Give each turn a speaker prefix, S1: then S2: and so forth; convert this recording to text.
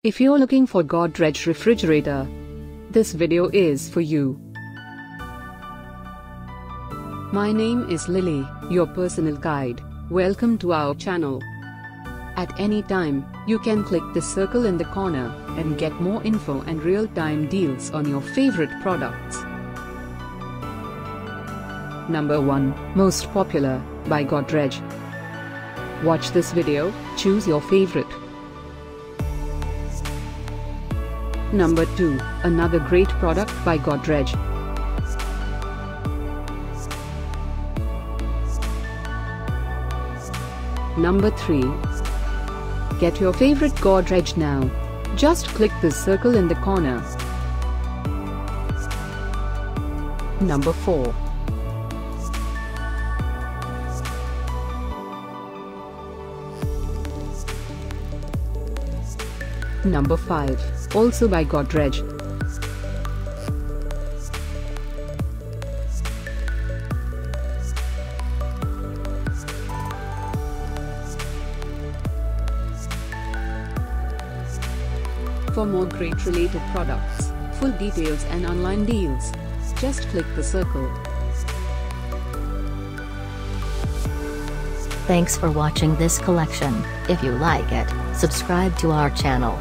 S1: If you're looking for Godrej Refrigerator, this video is for you. My name is Lily, your personal guide. Welcome to our channel. At any time, you can click the circle in the corner and get more info and real-time deals on your favorite products. Number 1, Most Popular, by Godrej. Watch this video, choose your favorite. Number 2, another great product by Godrej. Number 3. Get your favorite Godrej now. Just click the circle in the corner. Number 4. Number 5, also by Godrej. For more great related products, full details and online deals, just click the circle.
S2: Thanks for watching this collection. If you like it, subscribe to our channel.